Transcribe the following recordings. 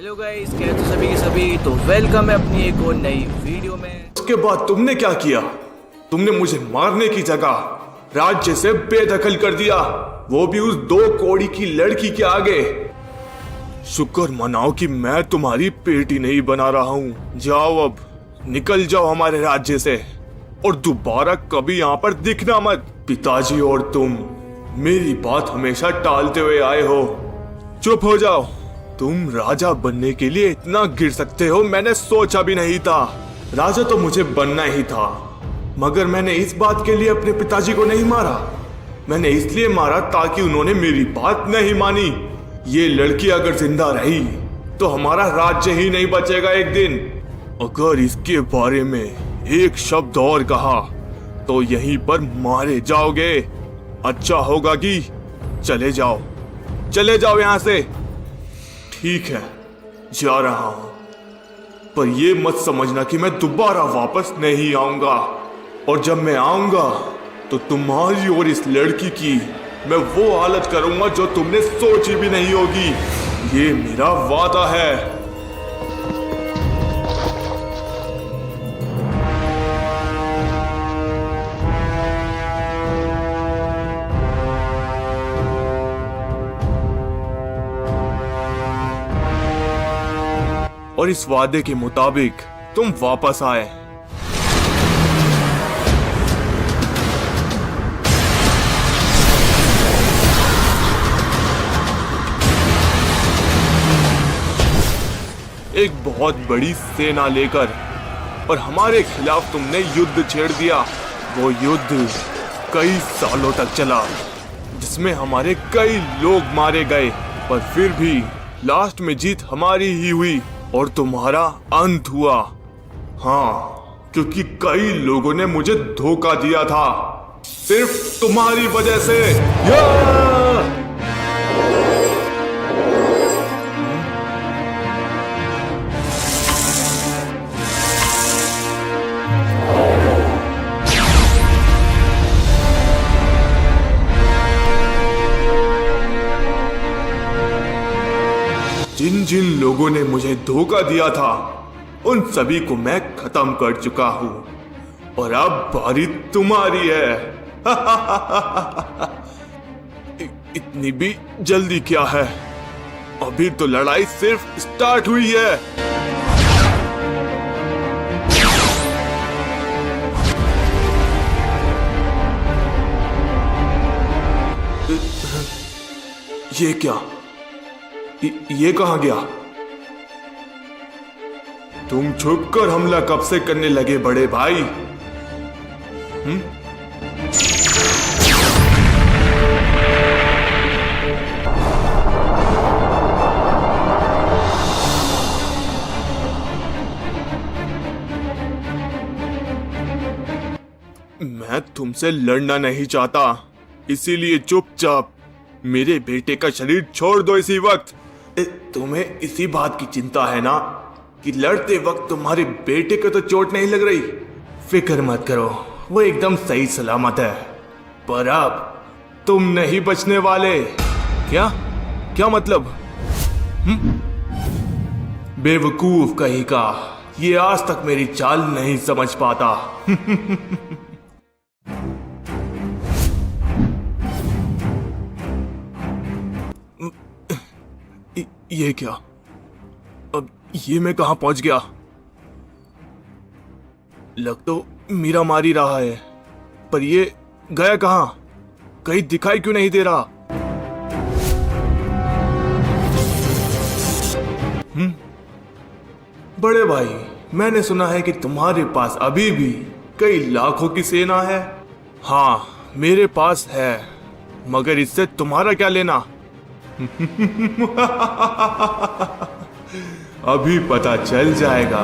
Hello guys, कैसे हो सभी के सभी। तो वेलकम है अपनी एक और नई वीडियो में। उसके बाद तुमने क्या किया? तुमने मुझे मारने की जगह राज्य से बेदखल कर दिया, वो भी उस 2 कौड़ी की लड़की के आगे। शुक्र मनाओ कि मैं तुम्हारी पेटी नहीं बना रहा हूँ। जाओ, अब निकल जाओ हमारे राज्य से और दोबारा कभी यहाँ पर दिखना मत। पिताजी और तुम मेरी बात हमेशा टालते हुए आए हो। चुप हो जाओ। तुम राजा बनने के लिए इतना गिर सकते हो, मैंने सोचा भी नहीं था। राजा तो मुझे बनना ही था, मगर मैंने इस बात के लिए अपने पिताजी को नहीं मारा। मैंने इसलिए मारा ताकि उन्होंने मेरी बात नहीं मानी। ये लड़की अगर जिंदा रही तो हमारा राज्य ही नहीं बचेगा एक दिन। अगर इसके बारे में एक शब्द और कहा तो यहीं पर मारे जाओगे। अच्छा होगा कि चले जाओ यहाँ से। ठीक है, जा रहा हूं, पर ये मत समझना कि मैं दोबारा वापस नहीं आऊंगा। और जब मैं आऊंगा तो तुम्हारी और इस लड़की की मैं वो हालत करूंगा जो तुमने सोची भी नहीं होगी। ये मेरा वादा है। और इस वादे के मुताबिक तुम वापस आए। एक बहुत बड़ी सेना लेकर और हमारे खिलाफ तुमने युद्ध छेड़ दिया। वो युद्ध कई सालों तक चला, जिसमें हमारे कई लोग मारे गए, पर फिर भी लास्ट में जीत हमारी ही हुई और तुम्हारा अंत हुआ। हाँ, क्योंकि कई लोगों ने मुझे धोखा दिया था, सिर्फ तुम्हारी वजह से। जिन जिन लोगों ने मुझे धोखा दिया था उन सभी को मैं खत्म कर चुका हूं, और अब बारी तुम्हारी है। इतनी भी जल्दी क्या है? अभी तो लड़ाई सिर्फ स्टार्ट हुई है। ये क्या? ये कहां गया? तुम छुपकर हमला कब से करने लगे बड़े भाई? मैं तुमसे लड़ना नहीं चाहता, इसीलिए चुपचाप मेरे बेटे का शरीर छोड़ दो इसी वक्त। तुम्हें इसी बात की चिंता है ना कि लड़ते वक्त तुम्हारे बेटे को तो चोट नहीं लग रही? फिक्र मत करो, वो एकदम सही सलामत है। पर अब तुम नहीं बचने वाले। क्या मतलब? बेवकूफ कहीं का, ये आज तक मेरी चाल नहीं समझ पाता। ये क्या? अब ये मैं कहां पहुंच गया? लग तो मीरा मार ही रहा है, पर ये गया कहां? कहीं दिखाई क्यों नहीं दे रहा? बड़े भाई, मैंने सुना है कि तुम्हारे पास अभी भी कई लाखों की सेना है। हाँ, मेरे पास है, मगर इससे तुम्हारा क्या लेना? अभी पता चल जाएगा।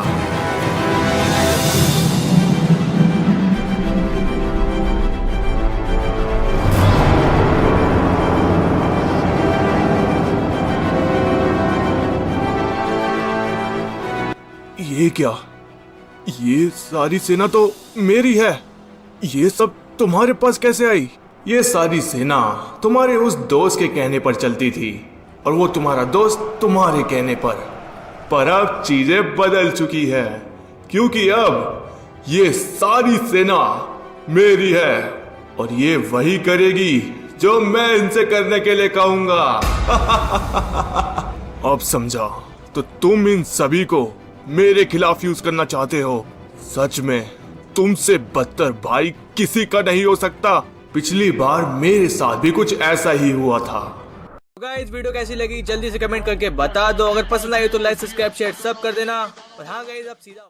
ये क्या? ये सारी सेना तो मेरी है। ये सब तुम्हारे पास कैसे आई? ये सारी सेना तुम्हारे उस दोस्त के कहने पर चलती थी, और वो तुम्हारा दोस्त तुम्हारे कहने पर। पर अब चीजें बदल चुकी है, क्योंकि अब ये सारी सेना मेरी है और ये वही करेगी जो मैं इनसे करने के लिए कहूंगा। अब समझा, तो तुम इन सभी को मेरे खिलाफ यूज करना चाहते हो। सच में तुमसे बदतर भाई किसी का नहीं हो सकता। पिछली बार मेरे साथ भी कुछ ऐसा ही हुआ था। गाइस वीडियो कैसी लगी जल्दी से कमेंट करके बता दो। अगर पसंद आई तो लाइक सब्सक्राइब शेयर सब कर देना। और हाँ गाइस अब सीधा